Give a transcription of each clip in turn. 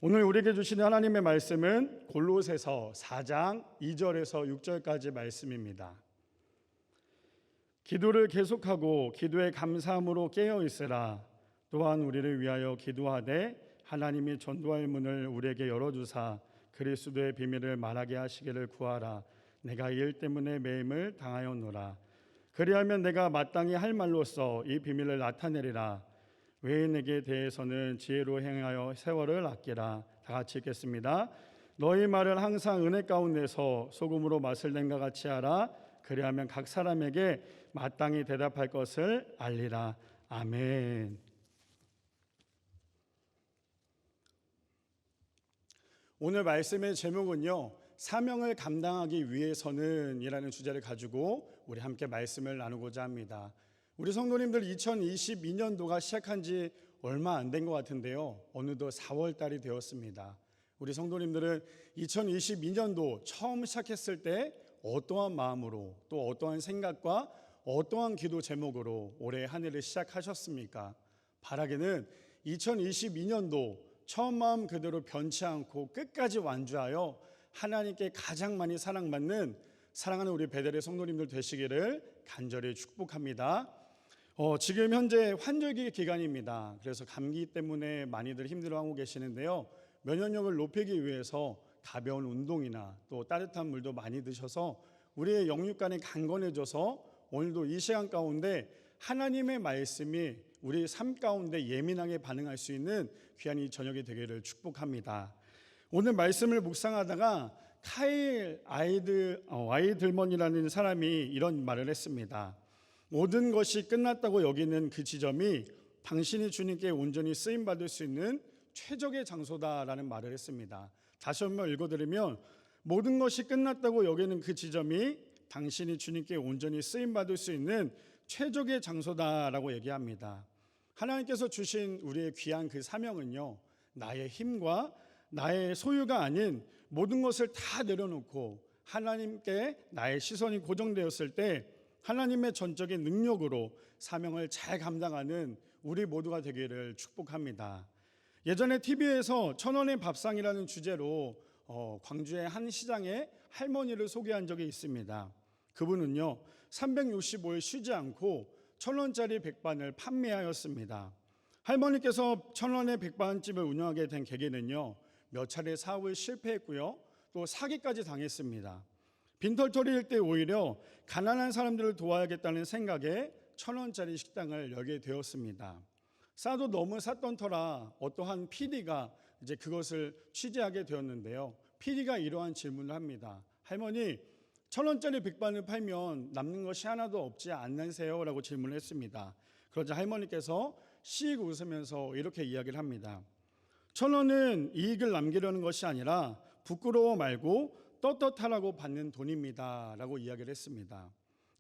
오늘 우리에게 주시는 하나님의 말씀은 골로새서 4장 2절에서 6절까지 말씀입니다. 기도를 계속하고 기도에 감사함으로 깨어 있으라. 또한 우리를 위하여 기도하되 하나님이 전도할 문을 우리에게 열어주사 그리스도의 비밀을 말하게 하시기를 구하라. 내가 이 일 때문에 매임을 당하였노라. 그리하면 내가 마땅히 할 말로써 이 비밀을 나타내리라. 외인에게 대해서는 지혜로 행하여 세월을 아끼라. 다 같이 읽겠습니다. 너희 말을 항상 은혜 가운데서 소금으로 맛을 낸과 같이 하라. 그리하면 각 사람에게 마땅히 대답할 것을 알리라. 아멘. 오늘 말씀의 제목은요, 사명을 감당하기 위해서는 이라는 주제를 가지고 우리 함께 말씀을 나누고자 합니다. 우리 성도님들 2022년도가 시작한 지 얼마 안 된 것 같은데요, 어느덧 4월 달이 되었습니다. 우리 성도님들은 2022년도 처음 시작했을 때 어떠한 마음으로, 또 어떠한 생각과 어떠한 기도 제목으로 올해 한 해를 시작하셨습니까? 바라기는 2022년도 처음 마음 그대로 변치 않고 끝까지 완주하여 하나님께 가장 많이 사랑받는 사랑하는 우리 베델의 성도님들 되시기를 간절히 축복합니다. 지금 현재 환절기 기간입니다. 그래서 감기 때문에 많이들 힘들어하고 계시는데요, 면역력을 높이기 위해서 가벼운 운동이나 또 따뜻한 물도 많이 드셔서 우리의 영육간이 강건해져서 오늘도 이 시간 가운데 하나님의 말씀이 우리 삶 가운데 예민하게 반응할 수 있는 귀한 이 저녁이 되기를 축복합니다. 오늘 말씀을 묵상하다가 카일 아이들먼이라는 사람이 이런 말을 했습니다. 모든 것이 끝났다고 여기는 그 지점이 당신이 주님께 온전히 쓰임받을 수 있는 최적의 장소다라는 말을 했습니다. 다시 한번 읽어드리면, 모든 것이 끝났다고 여기는 그 지점이 당신이 주님께 온전히 쓰임받을 수 있는 최적의 장소다라고 얘기합니다. 하나님께서 주신 우리의 귀한 그 사명은요, 나의 힘과 나의 소유가 아닌 모든 것을 다 내려놓고 하나님께 나의 시선이 고정되었을 때 하나님의 전적인 능력으로 사명을 잘 감당하는 우리 모두가 되기를 축복합니다. 예전에 TV에서 1,000원의 밥상이라는 주제로 광주의 한 시장의 할머니를 소개한 적이 있습니다. 그분은요, 365일 쉬지 않고 1,000원짜리 백반을 판매하였습니다. 할머니께서 1,000원의 백반집을 운영하게 된 계기는요, 몇 차례 사업을 실패했고요, 또 사기까지 당했습니다. 빈털터리일 때 오히려 가난한 사람들을 도와야겠다는 생각에 1,000원짜리 식당을 열게 되었습니다. 싸도 너무 쌌던 터라 어떠한 PD가 이제 그것을 취재하게 되었는데요, PD가 이러한 질문을 합니다. 할머니, 1,000원짜리 백반을 팔면 남는 것이 하나도 없지 않으세요? 라고 질문을 했습니다. 그러자 할머니께서 씩 웃으면서 이렇게 이야기를 합니다. 1,000원은 이익을 남기려는 것이 아니라 부끄러워 말고 떳떳하라고 받는 돈입니다 라고 이야기를 했습니다.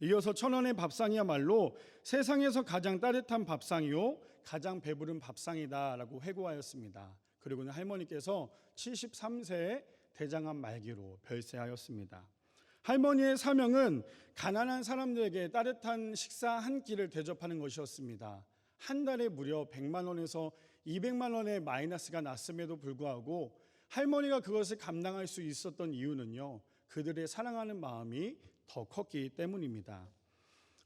이어서 1,000원의 밥상이야말로 세상에서 가장 따뜻한 밥상이요 가장 배부른 밥상이다 라고 회고하였습니다. 그리고는 할머니께서 73세에 대장암 말기로 별세하였습니다. 할머니의 사명은 가난한 사람들에게 따뜻한 식사 한 끼를 대접하는 것이었습니다. 한 달에 무려 100만 원에서 200만 원의 마이너스가 났음에도 불구하고 할머니가 그것을 감당할 수 있었던 이유는요, 그들의 사랑하는 마음이 더 컸기 때문입니다.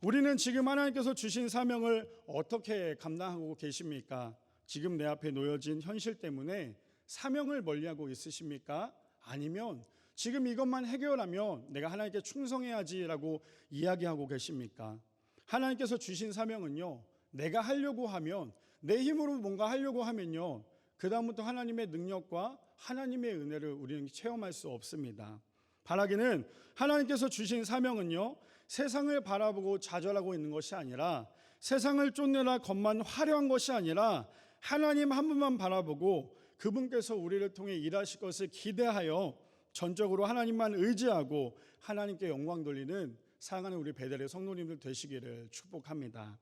우리는 지금 하나님께서 주신 사명을 어떻게 감당하고 계십니까? 지금 내 앞에 놓여진 현실 때문에 사명을 멀리하고 있으십니까? 아니면 지금 이것만 해결하면 내가 하나님께 충성해야지라고 이야기하고 계십니까? 하나님께서 주신 사명은요, 내가 하려고 하면, 내 힘으로 뭔가 하려고 하면요, 그 다음부터 하나님의 능력과 하나님의 은혜를 우리는 체험할 수 없습니다. 바라기는 하나님께서 주신 사명은요, 세상을 바라보고 좌절하고 있는 것이 아니라, 세상을 쫓느라 겉만 화려한 것이 아니라 하나님 한 분만 바라보고 그분께서 우리를 통해 일하실 것을 기대하여 전적으로 하나님만 의지하고 하나님께 영광 돌리는 사랑하는 우리 베델의 성도님들 되시기를 축복합니다.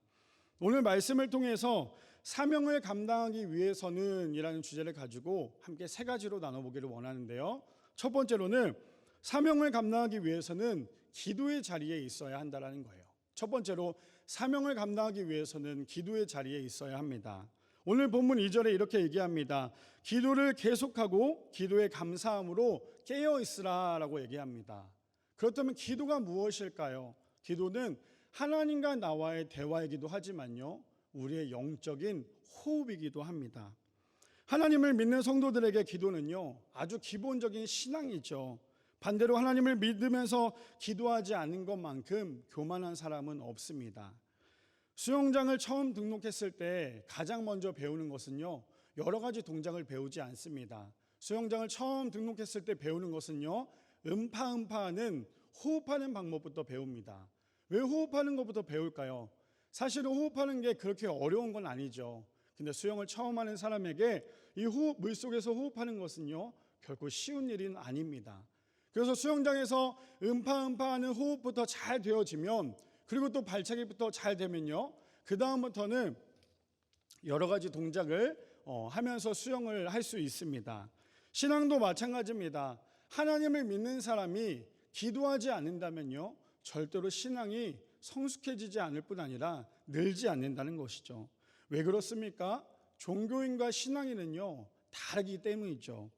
오늘 말씀을 통해서 사명을 감당하기 위해서는 이라는 주제를 가지고 함께 세 가지로 나눠보기를 원하는데요, 첫 번째로는 사명을 감당하기 위해서는 기도의 자리에 있어야 한다는 거예요. 첫 번째로 사명을 감당하기 위해서는 기도의 자리에 있어야 합니다. 오늘 본문 2절에 이렇게 얘기합니다. 기도를 계속하고 기도에 감사함으로 깨어 있으라라고 얘기합니다. 그렇다면 기도가 무엇일까요? 기도는 하나님과 나와의 대화이기도 하지만요, 우리의 영적인 호흡이기도 합니다. 하나님을 믿는 성도들에게 기도는요, 아주 기본적인 신앙이죠. 반대로 하나님을 믿으면서 기도하지 않는 것만큼 교만한 사람은 없습니다. 수영장을 처음 등록했을 때 가장 먼저 배우는 것은요, 여러 가지 동작을 배우지 않습니다. 수영장을 처음 등록했을 때 배우는 것은요, 음파하는 호흡하는 방법부터 배웁니다. 왜 호흡하는 것부터 배울까요? 사실은 호흡하는 게 그렇게 어려운 건 아니죠. 근데 수영을 처음 하는 사람에게 이 물속에서 호흡하는 것은요, 결코 쉬운 일은 아닙니다. 그래서 수영장에서 음파하는 호흡부터 잘 되어지면, 그리고 또 발차기부터 잘 되면요, 그 다음부터는 여러 가지 동작을 하면서 수영을 할 수 있습니다. 신앙도 마찬가지입니다. 하나님을 믿는 사람이 기도하지 않는다면요, 절대로 신앙이 성숙해지지 않을 뿐 아니라 늘지 않는다는 것이죠. 왜 그렇습니까? 종교인과 신앙인은요, 다르기 때문이죠.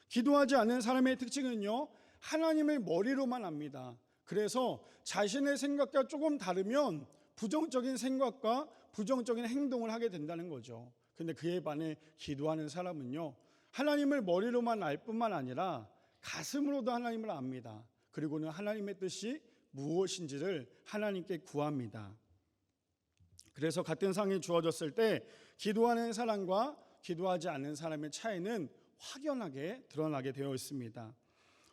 기도하지 않는 사람의 특징은요, 하나님을 머리로만 압니다. 그래서 자신의 생각과 조금 다르면 부정적인 생각과 부정적인 행동을 하게 된다는 거죠. 근데 그에 반해 기도하는 사람은요, 하나님을 머리로만 알 뿐만 아니라 가슴으로도 하나님을 압니다. 그리고는 하나님의 뜻이 무엇인지를 하나님께 구합니다. 그래서 같은 상이 주어졌을 때 기도하는 사람과 기도하지 않는 사람의 차이는 확연하게 드러나게 되어 있습니다.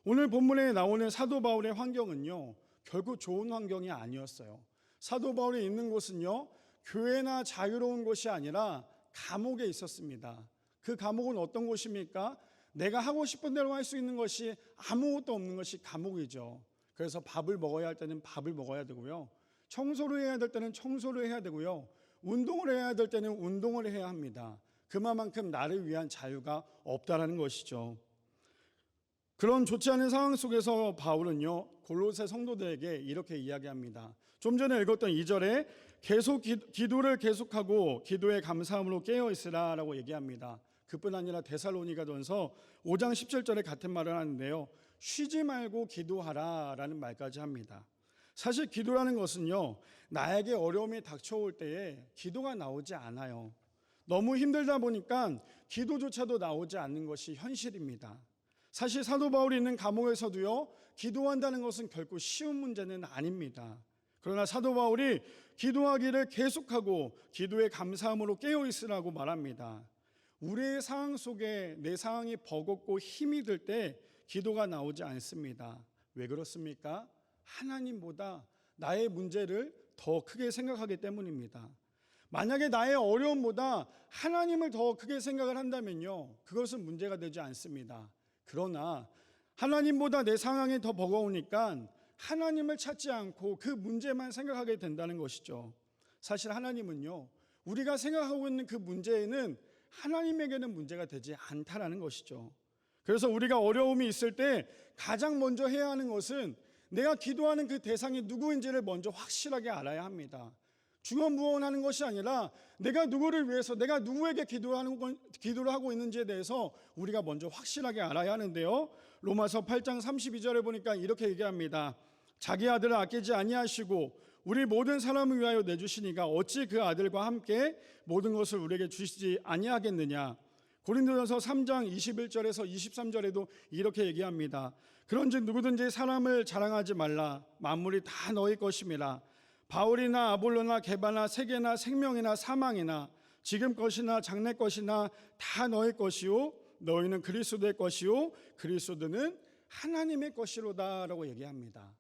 오늘 본문에 나오는 사도 바울의 환경은요, 결국 좋은 환경이 아니었어요. 사도 바울이 있는 곳은요, 교회나 자유로운 곳이 아니라 감옥에 있었습니다. 그 감옥은 어떤 곳입니까? 내가 하고 싶은 대로 할 수 있는 것이 아무것도 없는 것이 감옥이죠. 그래서 밥을 먹어야 할 때는 밥을 먹어야 되고요, 청소를 해야 될 때는 청소를 해야 되고요, 운동을 해야 될 때는 운동을 해야 합니다. 그만큼 나를 위한 자유가 없다라는 것이죠. 그런 좋지 않은 상황 속에서 바울은요, 골로새 성도들에게 이렇게 이야기합니다. 좀 전에 읽었던 2절에 계속 기도를 계속하고 기도에 감사함으로 깨어 있으라라고 얘기합니다. 그뿐 아니라 데살로니가전서 5장 17절에 같은 말을 하는데요, 쉬지 말고 기도하라라는 말까지 합니다. 사실 기도라는 것은요, 나에게 어려움이 닥쳐올 때에 기도가 나오지 않아요. 너무 힘들다 보니까 기도조차도 나오지 않는 것이 현실입니다. 사실 사도 바울이 있는 감옥에서도요, 기도한다는 것은 결코 쉬운 문제는 아닙니다. 그러나 사도 바울이 기도하기를 계속하고 기도에 감사함으로 깨어 있으라고 말합니다. 우리의 상황 속에 내 상황이 버겁고 힘이 들 때 기도가 나오지 않습니다. 왜 그렇습니까? 하나님보다 나의 문제를 더 크게 생각하기 때문입니다. 만약에 나의 어려움보다 하나님을 더 크게 생각을 한다면요, 그것은 문제가 되지 않습니다. 그러나 하나님보다 내 상황이 더 버거우니까 하나님을 찾지 않고 그 문제만 생각하게 된다는 것이죠. 사실 하나님은요, 우리가 생각하고 있는 그 문제에는 하나님에게는 문제가 되지 않다라는 것이죠. 그래서 우리가 어려움이 있을 때 가장 먼저 해야 하는 것은 내가 기도하는 그 대상이 누구인지를 먼저 확실하게 알아야 합니다. 중언부언하는 것이 아니라 내가 누구를 위해서, 내가 누구에게 기도를 하고 있는지에 대해서 우리가 먼저 확실하게 알아야 하는데요, 로마서 8장 32절에 보니까 이렇게 얘기합니다. 자기 아들을 아끼지 아니하시고 우리 모든 사람을 위하여 내주시니가 어찌 그 아들과 함께 모든 것을 우리에게 주시지 아니하겠느냐. 고린도전서 3장 21절에서 23절에도 이렇게 얘기합니다. 그런즉 누구든지 사람을 자랑하지 말라. 만물이 다 너희 것임이라. 바울이나 아볼로나 게바나 세계나 생명이나 사망이나 지금 것이나 장래 것이나 다 너희 것이요 너희는 그리스도의 것이요 그리스도는 하나님의 것이로다라고 얘기합니다.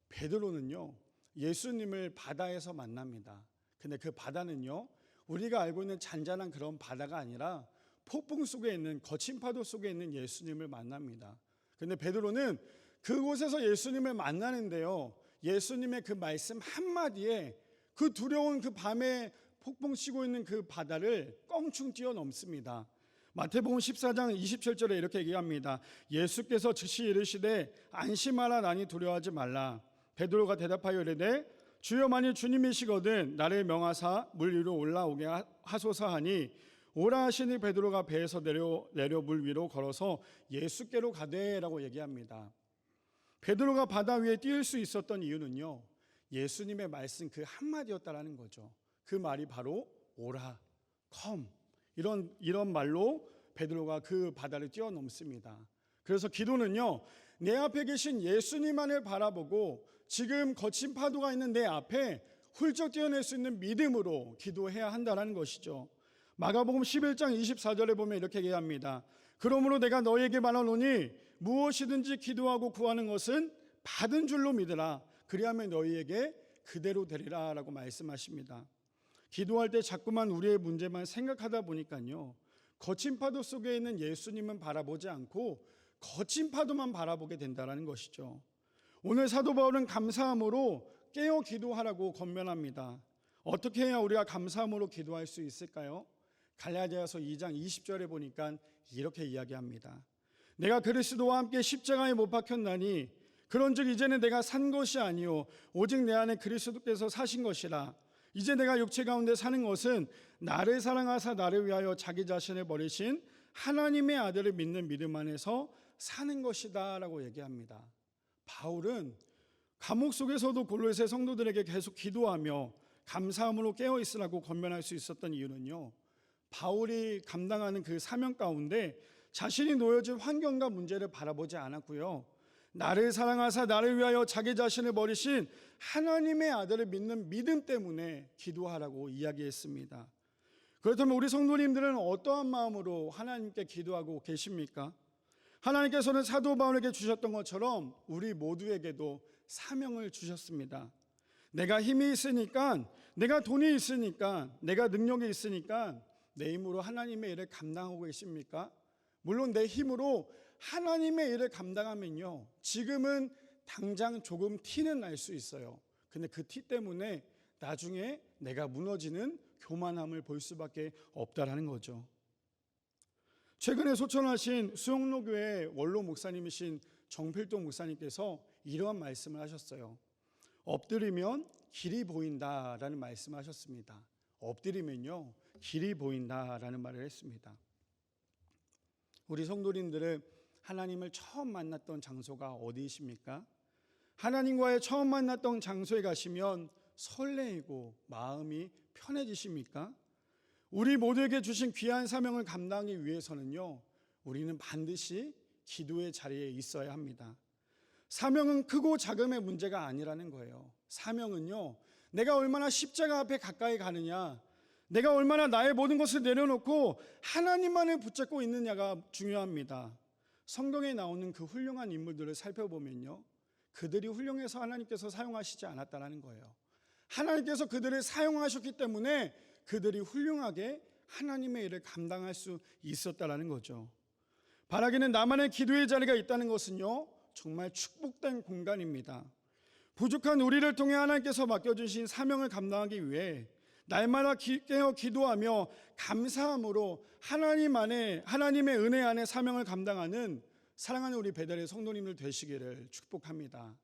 베드로는요, 예수님을 바다에서 만납니다. 근데 그 바다는요, 우리가 알고 있는 잔잔한 그런 바다가 아니라 폭풍 속에 있는, 거친 파도 속에 있는 예수님을 만납니다. 근데 베드로는 그곳에서 예수님을 만나는데요, 예수님의 그 말씀 한마디에 그 두려운 그 밤에 폭풍 치고 있는 그 바다를 껑충 뛰어넘습니다. 마태복음 14장 27절에 이렇게 얘기합니다. 예수께서 즉시 이르시되 안심하라, 나니 두려워하지 말라. 베드로가 대답하여 이르되 주여 만일 주님이시거든 나를 명하사 물 위로 올라오게 하소서 하니 오라 하시니 베드로가 배에서 내려 물 위로 걸어서 예수께로 가되라고 얘기합니다. 베드로가 바다 위에 뛸 수 있었던 이유는요, 예수님의 말씀 그 한마디였다라는 거죠. 그 말이 바로 오라, 컴, 이런 말로 베드로가 그 바다를 뛰어넘습니다. 그래서 기도는요, 내 앞에 계신 예수님만을 바라보고 지금 거친 파도가 있는 내 앞에 훌쩍 뛰어낼 수 있는 믿음으로 기도해야 한다는 것이죠. 마가복음 11장 24절에 보면 이렇게 얘기합니다. 그러므로 내가 너희에게 말하노니 무엇이든지 기도하고 구하는 것은 받은 줄로 믿으라. 그리하면 너희에게 그대로 되리라 라고 말씀하십니다. 기도할 때 자꾸만 우리의 문제만 생각하다 보니까요, 거친 파도 속에 있는 예수님은 바라보지 않고 거친 파도만 바라보게 된다는 것이죠. 오늘 사도 바울은 감사함으로 깨어 기도하라고 권면합니다. 어떻게 해야 우리가 감사함으로 기도할 수 있을까요? 갈라디아서 2장 20절에 보니까 이렇게 이야기합니다. 내가 그리스도와 함께 십자가에 못 박혔나니 그런즉 이제는 내가 산 것이 아니요 오직 내 안에 그리스도께서 사신 것이라. 이제 내가 육체 가운데 사는 것은 나를 사랑하사 나를 위하여 자기 자신을 버리신 하나님의 아들을 믿는 믿음 안에서 사는 것이다 라고 얘기합니다. 바울은 감옥 속에서도 골로새 성도들에게 계속 기도하며 감사함으로 깨어 있으라고 권면할 수 있었던 이유는요, 바울이 감당하는 그 사명 가운데 자신이 놓여진 환경과 문제를 바라보지 않았고요, 나를 사랑하사 나를 위하여 자기 자신을 버리신 하나님의 아들을 믿는 믿음 때문에 기도하라고 이야기했습니다. 그렇다면 우리 성도님들은 어떠한 마음으로 하나님께 기도하고 계십니까? 하나님께서는 사도 바울에게 주셨던 것처럼 우리 모두에게도 사명을 주셨습니다. 내가 힘이 있으니까, 내가 돈이 있으니까, 내가 능력이 있으니까 내 힘으로 하나님의 일을 감당하고 계십니까? 물론 내 힘으로 하나님의 일을 감당하면요, 지금은 당장 조금 티는 날 수 있어요. 근데 그 티 때문에 나중에 내가 무너지는 교만함을 볼 수밖에 없다라는 거죠. 최근에 소천하신 수영로교회 원로 목사님이신 정필동 목사님께서 이러한 말씀을 하셨어요. 엎드리면 길이 보인다라는 말씀을 하셨습니다. 엎드리면요, 길이 보인다라는 말을 했습니다. 우리 성도님들은 하나님을 처음 만났던 장소가 어디이십니까? 하나님과의 처음 만났던 장소에 가시면 설레이고 마음이 편해지십니까? 우리 모두에게 주신 귀한 사명을 감당하기 위해서는요, 우리는 반드시 기도의 자리에 있어야 합니다. 사명은 크고 작음의 문제가 아니라는 거예요. 사명은요, 내가 얼마나 십자가 앞에 가까이 가느냐, 내가 얼마나 나의 모든 것을 내려놓고 하나님만을 붙잡고 있느냐가 중요합니다. 성경에 나오는 그 훌륭한 인물들을 살펴보면요, 그들이 훌륭해서 하나님께서 사용하시지 않았다는 거예요. 하나님께서 그들을 사용하셨기 때문에 그들이 훌륭하게 하나님의 일을 감당할 수 있었다는 거죠. 바라기는 나만의 기도의 자리가 있다는 것은요, 정말 축복된 공간입니다. 부족한 우리를 통해 하나님께서 맡겨주신 사명을 감당하기 위해 날마다 깨어 기도하며 감사함으로 하나님의 은혜 안에 사명을 감당하는 사랑하는 우리 베델의 성도님들 되시기를 축복합니다.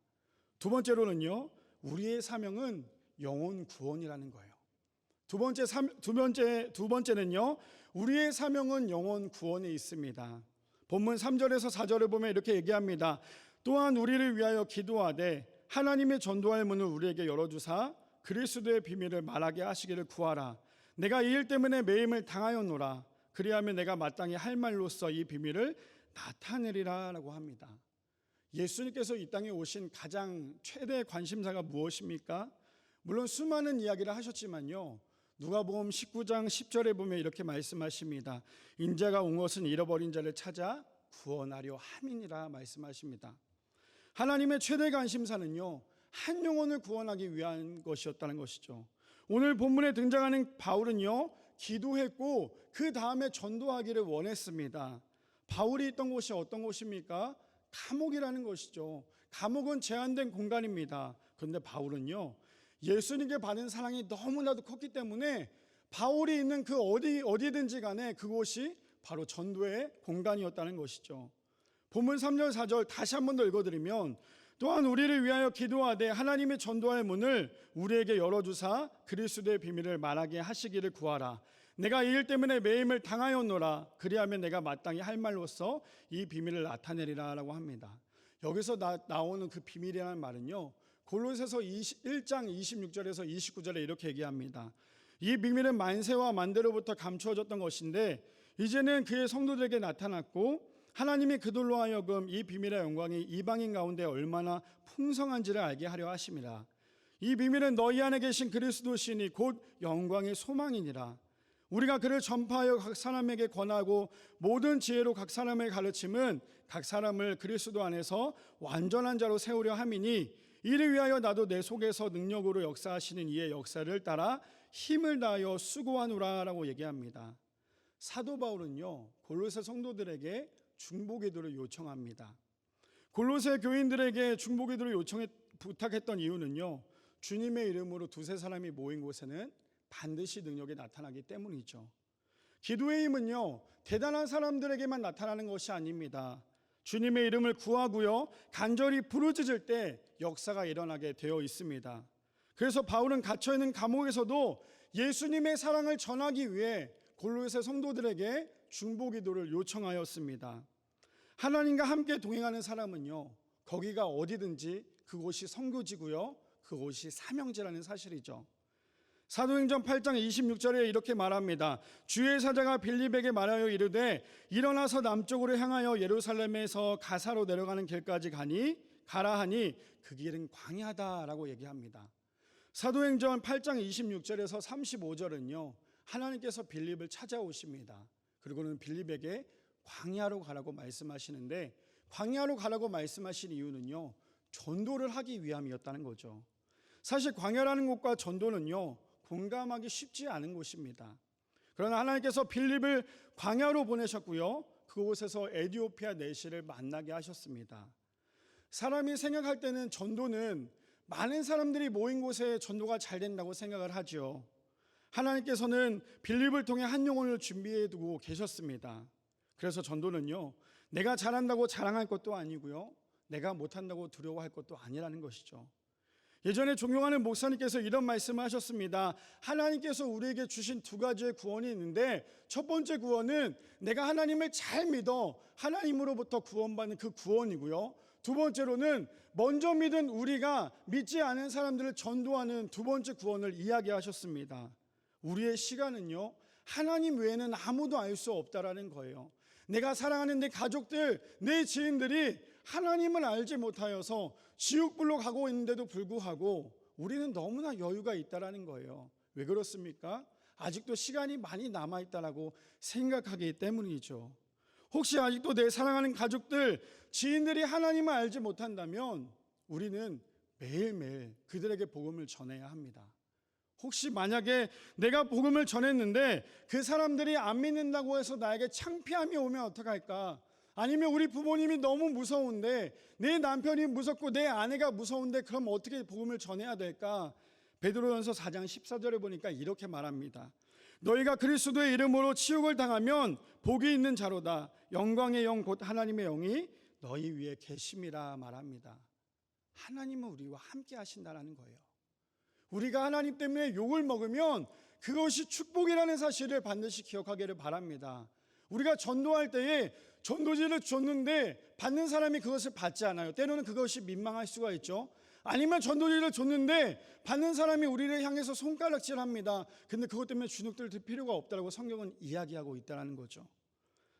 두 번째로는요, 우리의 사명은 영혼 구원이라는 거예요. 두 번째는요, 우리의 사명은 영혼 구원에 있습니다. 본문 3절에서 4절을 보면 이렇게 얘기합니다. 또한 우리를 위하여 기도하되 하나님의 전도할 문을 우리에게 열어주사 그리스도의 비밀을 말하게 하시기를 구하라. 내가 이 일 때문에 매임을 당하였노라. 그리하면 내가 마땅히 할 말로써 이 비밀을 나타내리라 라고 합니다. 예수님께서 이 땅에 오신 가장 최대 관심사가 무엇입니까? 물론 수많은 이야기를 하셨지만요, 누가복음 19장 10절에 보면 이렇게 말씀하십니다. 인자가 온 것은 잃어버린 자를 찾아 구원하려 함이니라 말씀하십니다. 하나님의 최대 관심사는요, 한 영혼을 구원하기 위한 것이었다는 것이죠. 오늘 본문에 등장하는 바울은요, 기도했고 그 다음에 전도하기를 원했습니다. 바울이 있던 곳이 어떤 곳입니까? 감옥이라는 것이죠. 감옥은 제한된 공간입니다. 그런데 바울은요, 예수님께 받은 사랑이 너무나도 컸기 때문에 바울이 있는 그 어디든지 간에 그곳이 바로 전도의 공간이었다는 것이죠. 본문 3절 4절 다시 한 번 더 읽어드리면, 또한 우리를 위하여 기도하되 하나님의 전도할 문을 우리에게 열어주사 그리스도의 비밀을 말하게 하시기를 구하라. 내가 이 일 때문에 매임을 당하였노라. 그리하면 내가 마땅히 할 말로써 이 비밀을 나타내리라 라고 합니다. 여기서 나오는 그 비밀이라는 말은요, 골로새서 1장 26절에서 29절에 이렇게 얘기합니다. 이 비밀은 만세와 만대로부터 감추어졌던 것인데 이제는 그의 성도들에게 나타났고 하나님이 그들로 하여금 이 비밀의 영광이 이방인 가운데 얼마나 풍성한지를 알게 하려 하심이라. 이 비밀은 너희 안에 계신 그리스도시니 곧 영광의 소망이니라. 우리가 그를 전파하여 각 사람에게 권하고 모든 지혜로 각 사람의 가르침은 각 사람을 그리스도 안에서 완전한 자로 세우려 함이니 이를 위하여 나도 내 속에서 능력으로 역사하시는 이의 역사를 따라 힘을 다하여 수고하노라 라고 얘기합니다. 사도 바울은요, 골로새 성도들에게 중보기도를 요청합니다. 골로새 교인들에게 중보기도를 부탁했던 이유는요, 주님의 이름으로 두세 사람이 모인 곳에는 반드시 능력이 나타나기 때문이죠. 기도의 힘은요, 대단한 사람들에게만 나타나는 것이 아닙니다. 주님의 이름을 구하고요, 간절히 부르짖을 때 역사가 일어나게 되어 있습니다. 그래서 바울은 갇혀있는 감옥에서도 예수님의 사랑을 전하기 위해 골로새 성도들에게 중보기도를 요청하였습니다. 하나님과 함께 동행하는 사람은요, 거기가 어디든지 그곳이 선교지고요, 그곳이 사명지라는 사실이죠. 사도행전 8장 26절에 이렇게 말합니다. 주의 사자가 빌립에게 말하여 이르되 일어나서 남쪽으로 향하여 예루살렘에서 가사로 내려가는 길까지 가라 하니 그 길은 광야다라고 얘기합니다. 사도행전 8장 26절에서 35절은요, 하나님께서 빌립을 찾아오십니다. 그리고는 빌립에게 광야로 가라고 말씀하시는데, 광야로 가라고 말씀하신 이유는요, 전도를 하기 위함이었다는 거죠. 사실 광야라는 곳과 전도는요, 공감하기 쉽지 않은 곳입니다. 그러나 하나님께서 빌립을 광야로 보내셨고요, 그곳에서 에티오피아 내시를 만나게 하셨습니다. 사람이 생각할 때는 전도는 많은 사람들이 모인 곳에 전도가 잘 된다고 생각을 하죠. 하나님께서는 빌립을 통해 한 영혼을 준비해 두고 계셨습니다. 그래서 전도는요, 내가 잘한다고 자랑할 것도 아니고요, 내가 못한다고 두려워할 것도 아니라는 것이죠. 예전에 존경하는 목사님께서 이런 말씀을 하셨습니다. 하나님께서 우리에게 주신 두 가지의 구원이 있는데, 첫 번째 구원은 내가 하나님을 잘 믿어 하나님으로부터 구원받는 그 구원이고요, 두 번째로는 먼저 믿은 우리가 믿지 않은 사람들을 전도하는 두 번째 구원을 이야기하셨습니다. 우리의 시간은요, 하나님 외에는 아무도 알 수 없다라는 거예요. 내가 사랑하는 내 가족들, 내 지인들이 하나님을 알지 못하여서 지옥불로 가고 있는데도 불구하고 우리는 너무나 여유가 있다라는 거예요. 왜 그렇습니까? 아직도 시간이 많이 남아있다라고 생각하기 때문이죠. 혹시 아직도 내 사랑하는 가족들, 지인들이 하나님을 알지 못한다면 우리는 매일매일 그들에게 복음을 전해야 합니다. 혹시 만약에 내가 복음을 전했는데 그 사람들이 안 믿는다고 해서 나에게 창피함이 오면 어떡할까? 아니면 우리 부모님이 너무 무서운데, 내 남편이 무섭고 내 아내가 무서운데 그럼 어떻게 복음을 전해야 될까? 베드로전서 4장 14절에 보니까 이렇게 말합니다. 너희가 그리스도의 이름으로 치욕을 당하면 복이 있는 자로다. 영광의 영 곧 하나님의 영이 너희 위에 계심이라 말합니다. 하나님은 우리와 함께 하신다는 거예요. 우리가 하나님 때문에 욕을 먹으면 그것이 축복이라는 사실을 반드시 기억하기를 바랍니다. 우리가 전도할 때에 전도지를 줬는데 받는 사람이 그것을 받지 않아요. 때로는 그것이 민망할 수가 있죠. 아니면 전도지를 줬는데 받는 사람이 우리를 향해서 손가락질합니다. 근데 그것 때문에 주눅들 들 필요가 없다고 성경은 이야기하고 있다는 거죠.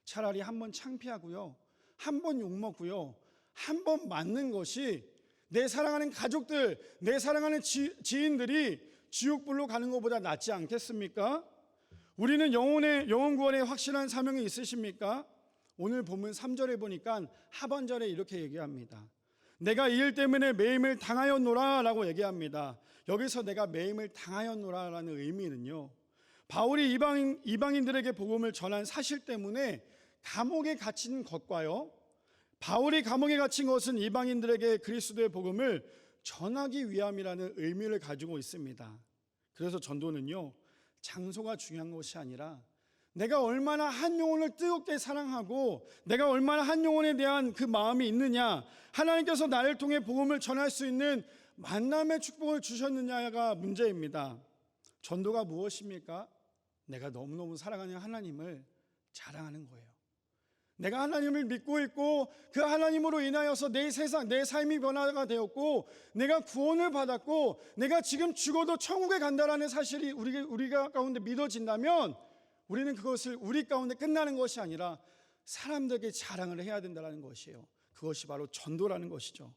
차라리 한 번 창피하고요, 한 번 욕먹고요, 한 번 맞는 것이 내 사랑하는 가족들, 내 사랑하는 지인들이 지옥불로 가는 것보다 낫지 않겠습니까? 우리는 영혼 구원에 확실한 사명이 있으십니까? 오늘 본문 3절에 보니까 하반절에 이렇게 얘기합니다. 내가 이 일 때문에 매임을 당하였노라 라고 얘기합니다. 여기서 내가 매임을 당하였노라 라는 의미는요, 바울이 이방인들에게 복음을 전한 사실 때문에 감옥에 갇힌 것과요, 바울이 감옥에 갇힌 것은 이방인들에게 그리스도의 복음을 전하기 위함이라는 의미를 가지고 있습니다. 그래서 전도는요, 장소가 중요한 것이 아니라 내가 얼마나 한 영혼을 뜨겁게 사랑하고 내가 얼마나 한 영혼에 대한 그 마음이 있느냐, 하나님께서 나를 통해 복음을 전할 수 있는 만남의 축복을 주셨느냐가 문제입니다. 전도가 무엇입니까? 내가 너무너무 사랑하는 하나님을 자랑하는 거예요. 내가 하나님을 믿고 있고 그 하나님으로 인하여서 내 세상, 내 삶이 변화가 되었고 내가 구원을 받았고 내가 지금 죽어도 천국에 간다라는 사실이 우리가 가운데 믿어진다면 우리는 그것을 우리 가운데 끝나는 것이 아니라 사람들에게 자랑을 해야 된다는 것이에요. 그것이 바로 전도라는 것이죠.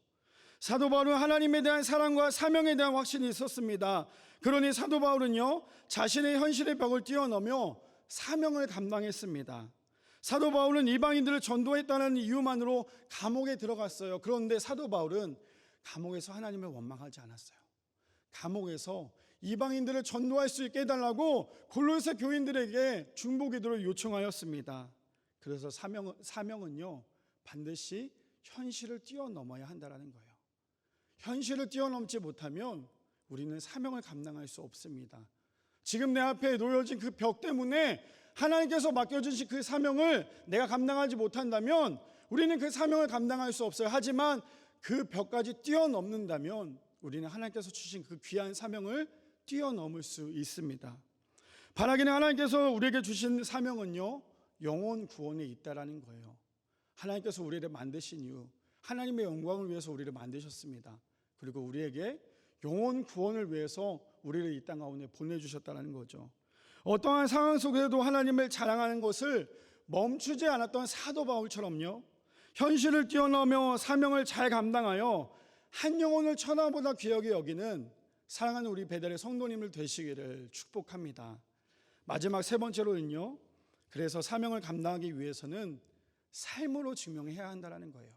사도 바울은 하나님에 대한 사랑과 사명에 대한 확신이 있었습니다. 그러니 사도 바울은요, 자신의 현실의 벽을 뛰어넘어 사명을 감당했습니다. 사도 바울은 이방인들을 전도했다는 이유만으로 감옥에 들어갔어요. 그런데 사도 바울은 감옥에서 하나님을 원망하지 않았어요. 감옥에서 이방인들을 전도할 수 있게 해달라고 골로새 교인들에게 중보기도를 요청하였습니다. 그래서 사명은요, 반드시 현실을 뛰어넘어야 한다는 거예요. 현실을 뛰어넘지 못하면 우리는 사명을 감당할 수 없습니다. 지금 내 앞에 놓여진 그 벽 때문에 하나님께서 맡겨주신 그 사명을 내가 감당하지 못한다면 우리는 그 사명을 감당할 수 없어요. 하지만 그 벽까지 뛰어넘는다면 우리는 하나님께서 주신 그 귀한 사명을 뛰어넘을 수 있습니다. 바라기는 하나님께서 우리에게 주신 사명은요, 영혼 구원에 있다라는 거예요. 하나님께서 우리를 만드신 이유, 하나님의 영광을 위해서 우리를 만드셨습니다. 그리고 우리에게 영혼 구원을 위해서 우리를 이 땅 가운데 보내주셨다는 거죠. 어떠한 상황 속에도 하나님을 자랑하는 것을 멈추지 않았던 사도 바울처럼요, 현실을 뛰어넘어 사명을 잘 감당하여 한 영혼을 천하보다 귀하게 여기는 사랑하는 우리 베델의 성도님을 되시기를 축복합니다. 마지막 세 번째로는요, 그래서 사명을 감당하기 위해서는 삶으로 증명해야 한다는 거예요.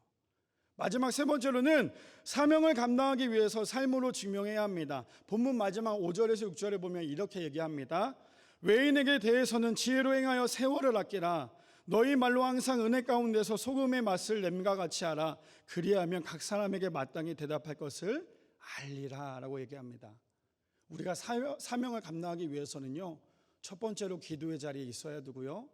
마지막 세 번째로는 사명을 감당하기 위해서 삶으로 증명해야 합니다. 본문 마지막 5절에서 6절에 보면 이렇게 얘기합니다. 외인에게 대해서는 지혜로 행하여 세월을 아끼라. 너희 말로 항상 은혜 가운데서 소금의 맛을 냄과 같이 하라. 그리하면 각 사람에게 마땅히 대답할 것을 알리라 라고 얘기합니다. 우리가 사명을 감당하기 위해서는요, 첫 번째로 기도의 자리에 있어야 되고요,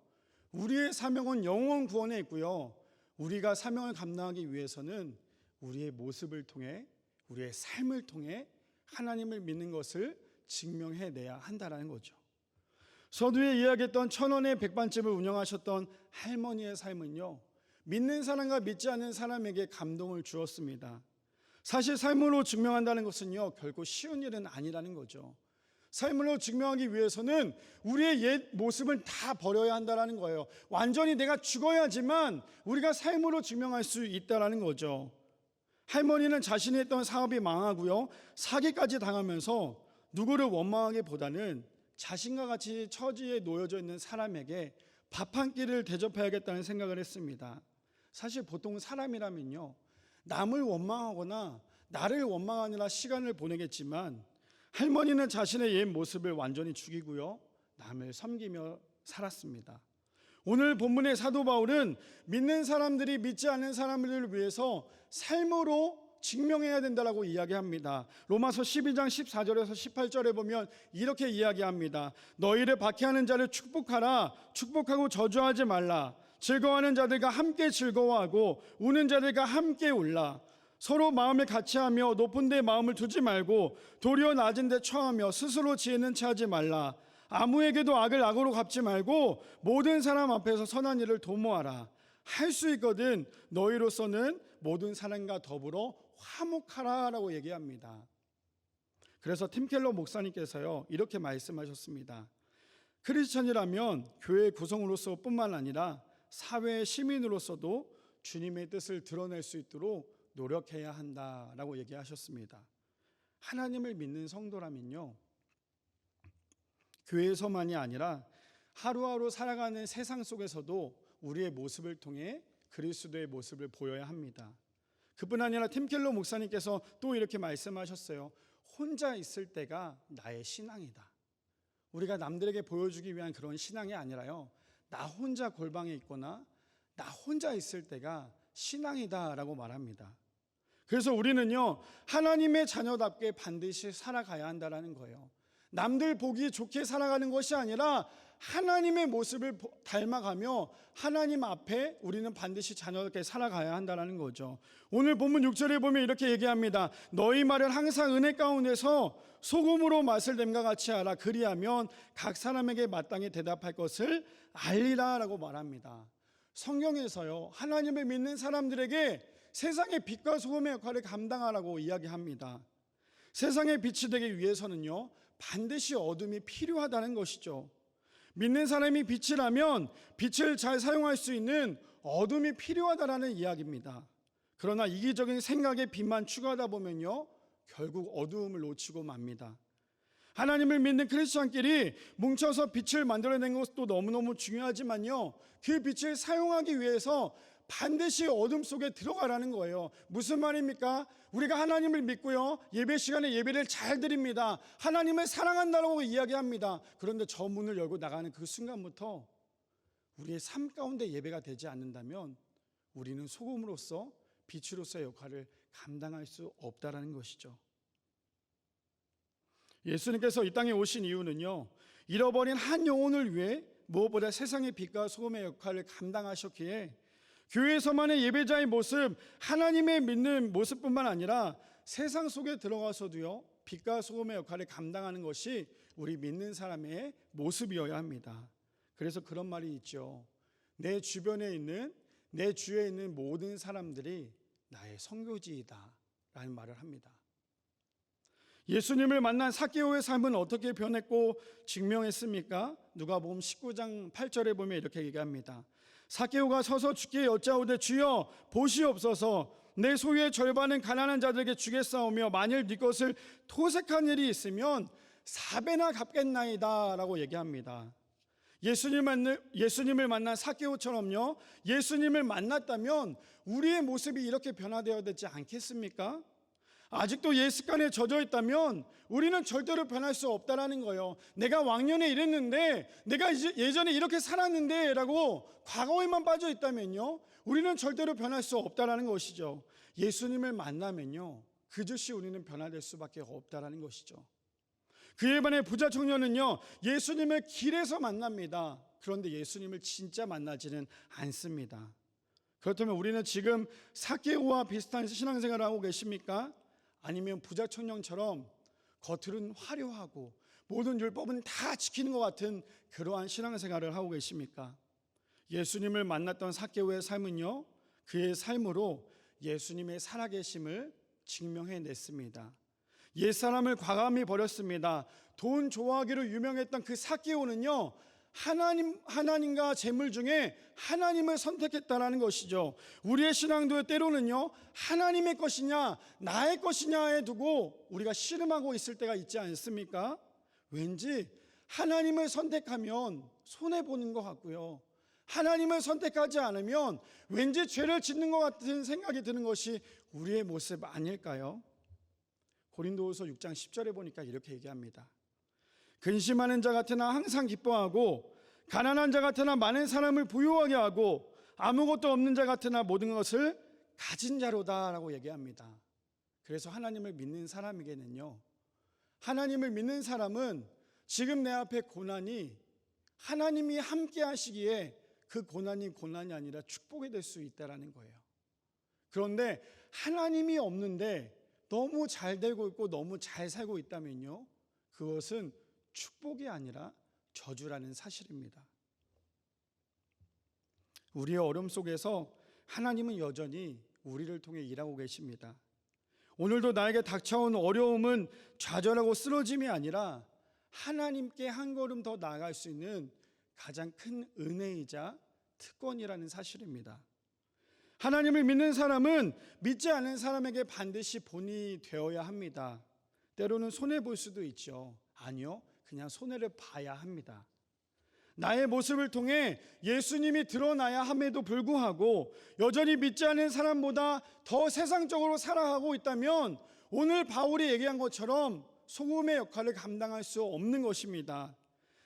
우리의 사명은 영혼 구원에 있고요, 우리가 사명을 감당하기 위해서는 우리의 모습을 통해, 우리의 삶을 통해 하나님을 믿는 것을 증명해내야 한다는 거죠. 서두에 이야기했던 1,000원의 백반집을 운영하셨던 할머니의 삶은요, 믿는 사람과 믿지 않는 사람에게 감동을 주었습니다. 사실 삶으로 증명한다는 것은요, 결코 쉬운 일은 아니라는 거죠. 삶으로 증명하기 위해서는 우리의 옛 모습을 다 버려야 한다는 거예요. 완전히 내가 죽어야지만 우리가 삶으로 증명할 수 있다는 거죠. 할머니는 자신이 했던 사업이 망하고요, 사기까지 당하면서 누구를 원망하기보다는 자신과 같이 처지에 놓여져 있는 사람에게 밥 한 끼를 대접해야겠다는 생각을 했습니다. 사실 보통 사람이라면요, 남을 원망하거나 나를 원망하느라 시간을 보내겠지만 할머니는 자신의 옛 모습을 완전히 죽이고요, 남을 섬기며 살았습니다. 오늘 본문의 사도 바울은 믿는 사람들이 믿지 않는 사람들을 위해서 삶으로 증명해야 된다고 이야기합니다. 로마서 12장 14절에서 18절에 보면 이렇게 이야기합니다. 너희를 박해하는 자를 축복하라. 축복하고 저주하지 말라. 즐거워하는 자들과 함께 즐거워하고 우는 자들과 함께 울라. 서로 마음을 같이하며 높은 데 마음을 두지 말고 도리어 낮은 데 처하며 스스로 지혜는 체하지 말라. 아무에게도 악을 악으로 갚지 말고 모든 사람 앞에서 선한 일을 도모하라. 할 수 있거든 너희로서는 모든 사람과 더불어 화목하라 라고 얘기합니다. 그래서 팀 켈러 목사님께서요, 이렇게 말씀하셨습니다. 크리스천이라면 교회 구성으로서 뿐만 아니라 사회의 시민으로서도 주님의 뜻을 드러낼 수 있도록 노력해야 한다라고 얘기하셨습니다. 하나님을 믿는 성도라면요, 교회에서만이 아니라 하루하루 살아가는 세상 속에서도 우리의 모습을 통해 그리스도의 모습을 보여야 합니다. 그뿐 아니라 팀 켈러 목사님께서 또 이렇게 말씀하셨어요. 혼자 있을 때가 나의 신앙이다. 우리가 남들에게 보여주기 위한 그런 신앙이 아니라요, 나 혼자 골방에 있거나 나 혼자 있을 때가 신앙이다라고 말합니다. 그래서 우리는요, 하나님의 자녀답게 반드시 살아가야 한다는 거예요. 남들 보기 좋게 살아가는 것이 아니라 하나님의 모습을 닮아가며 하나님 앞에 우리는 반드시 자녀답게 살아가야 한다는 거죠. 오늘 본문 6절에 보면 이렇게 얘기합니다. 너희 말을 항상 은혜 가운데서 소금으로 맛을 됨과 같이 하라. 그리하면 각 사람에게 마땅히 대답할 것을 알리라 라고 말합니다. 성경에서요, 하나님을 믿는 사람들에게 세상의 빛과 소금의 역할을 감당하라고 이야기합니다. 세상의 빛이 되기 위해서는요, 반드시 어둠이 필요하다는 것이죠. 믿는 사람이 빛이라면 빛을 잘 사용할 수 있는 어둠이 필요하다는 이야기입니다. 그러나 이기적인 생각에 빛만 추구하다 보면요, 결국 어두움을 놓치고 맙니다. 하나님을 믿는 크리스천끼리 뭉쳐서 빛을 만들어낸 것도 너무너무 중요하지만요, 그 빛을 사용하기 위해서 반드시 어둠 속에 들어가라는 거예요. 무슨 말입니까? 우리가 하나님을 믿고요, 예배 시간에 예배를 잘 드립니다. 하나님을 사랑한다고 이야기합니다. 그런데 저 문을 열고 나가는 그 순간부터 우리의 삶 가운데 예배가 되지 않는다면 우리는 소금으로서 빛으로서의 역할을 감당할 수 없다라는 것이죠. 예수님께서 이 땅에 오신 이유는요, 잃어버린 한 영혼을 위해 무엇보다 세상의 빛과 소금의 역할을 감당하셨기에 교회에서만의 예배자의 모습, 하나님의 믿는 모습뿐만 아니라 세상 속에 들어가서도요, 빛과 소금의 역할을 감당하는 것이 우리 믿는 사람의 모습이어야 합니다. 그래서 그런 말이 있죠. 내 주변에 있는, 내 주위에 있는 모든 사람들이 나의 선교지이다 라는 말을 합니다. 예수님을 만난 삭개오의 삶은 어떻게 변했고 증명했습니까? 누가복음 19장 8절에 보면 이렇게 얘기합니다. 삭개오가 서서 주께 여짜오되 주여 보시옵소서, 내 소유의 절반은 가난한 자들에게 주겠사오며 만일 네 것을 토색한 일이 있으면 4배나 갚겠나이다 라고 얘기합니다. 예수님을 만난 삭개오처럼요, 예수님을 만났다면 우리의 모습이 이렇게 변화되어야 되지 않겠습니까? 아직도 옛 습관에 젖어 있다면 우리는 절대로 변할 수 없다라는 거예요. 내가 왕년에 이랬는데, 내가 예전에 이렇게 살았는데 라고 과거에만 빠져 있다면요, 우리는 절대로 변할 수 없다라는 것이죠. 예수님을 만나면요, 그 즉시 우리는 변화될 수밖에 없다라는 것이죠. 그에 반해 부자 청년은요, 예수님을 길에서 만납니다. 그런데 예수님을 진짜 만나지는 않습니다. 그렇다면 우리는 지금 삭개오와 비슷한 신앙생활을 하고 계십니까? 아니면 부자 청년처럼 겉으로는 화려하고 모든 율법은 다 지키는 것 같은 그러한 신앙생활을 하고 계십니까? 예수님을 만났던 삭개오의 삶은요, 그의 삶으로 예수님의 살아계심을 증명해냈습니다. 옛사람을 과감히 버렸습니다. 돈 좋아하기로 유명했던 그 삭개오는요, 하나님과 재물 중에 하나님을 선택했다라는 것이죠. 우리의 신앙도 때로는요, 하나님의 것이냐 나의 것이냐에 두고 우리가 씨름하고 있을 때가 있지 않습니까? 왠지 하나님을 선택하면 손해보는 것 같고요, 하나님을 선택하지 않으면 왠지 죄를 짓는 것 같은 생각이 드는 것이 우리의 모습 아닐까요? 고린도후서 6장 10절에 보니까 이렇게 얘기합니다. 근심하는 자 같으나 항상 기뻐하고 가난한 자 같으나 많은 사람을 부유하게 하고 아무것도 없는 자 같으나 모든 것을 가진 자로다 라고 얘기합니다. 그래서 하나님을 믿는 사람에게는요, 하나님을 믿는 사람은 지금 내 앞에 고난이 하나님이 함께 하시기에 그 고난이 아니라 축복이 될 수 있다는 거예요. 그런데 하나님이 없는데 너무 잘 되고 있고 너무 잘 살고 있다면요, 그것은 축복이 아니라 저주라는 사실입니다. 우리의 어려움 속에서 하나님은 여전히 우리를 통해 일하고 계십니다. 오늘도 나에게 닥쳐온 어려움은 좌절하고 쓰러짐이 아니라 하나님께 한 걸음 더 나아갈 수 있는 가장 큰 은혜이자 특권이라는 사실입니다. 하나님을 믿는 사람은 믿지 않는 사람에게 반드시 본이 되어야 합니다. 때로는 손해볼 수도 있죠. 아니요, 그냥 손해를 봐야 합니다. 나의 모습을 통해 예수님이 드러나야 함에도 불구하고 여전히 믿지 않는 사람보다 더 세상적으로 살아가고 있다면 오늘 바울이 얘기한 것처럼 소금의 역할을 감당할 수 없는 것입니다.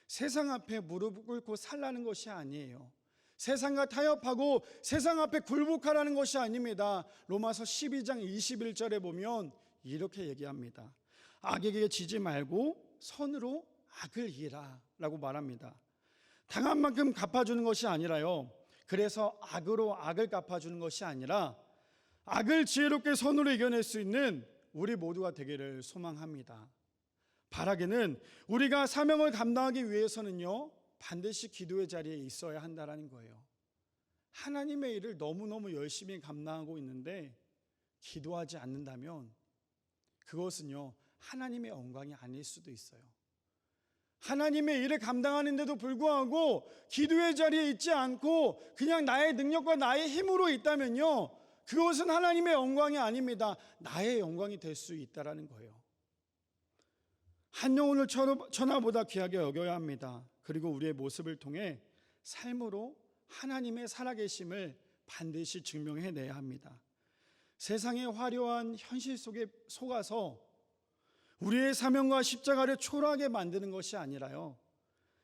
세상 앞에 무릎 꿇고 살라는 것이 아니에요. 세상과 타협하고 세상 앞에 굴복하라는 것이 아닙니다. 로마서 12장 21절에 보면 이렇게 얘기합니다. 악에게 지지 말고 선으로 악을 이해라 라고 말합니다. 당한 만큼 갚아주는 것이 아니라요, 그래서 악으로 악을 갚아주는 것이 아니라 악을 지혜롭게 선으로 이겨낼 수 있는 우리 모두가 되기를 소망합니다. 바라기는 우리가 사명을 감당하기 위해서는요, 반드시 기도의 자리에 있어야 한다는 거예요. 하나님의 일을 너무너무 열심히 감당하고 있는데 기도하지 않는다면 그것은요, 하나님의 영광이 아닐 수도 있어요. 하나님의 일을 감당하는데도 불구하고 기도의 자리에 있지 않고 그냥 나의 능력과 나의 힘으로 있다면요, 그것은 하나님의 영광이 아닙니다. 나의 영광이 될 수 있다는 거예요. 한 영혼을 천하보다 귀하게 여겨야 합니다. 그리고 우리의 모습을 통해 삶으로 하나님의 살아계심을 반드시 증명해내야 합니다. 세상의 화려한 현실 속에 속아서 우리의 사명과 십자가를 초라하게 만드는 것이 아니라요,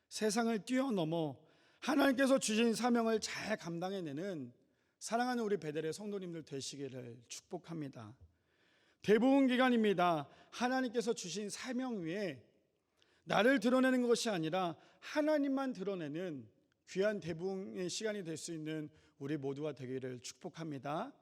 세상을 뛰어넘어 하나님께서 주신 사명을 잘 감당해내는 사랑하는 우리 베델의 성도님들 되시기를 축복합니다. 대부분 기간입니다. 하나님께서 주신 사명 위에 나를 드러내는 것이 아니라 하나님만 드러내는 귀한 대부흥의 시간이 될 수 있는 우리 모두가 되기를 축복합니다.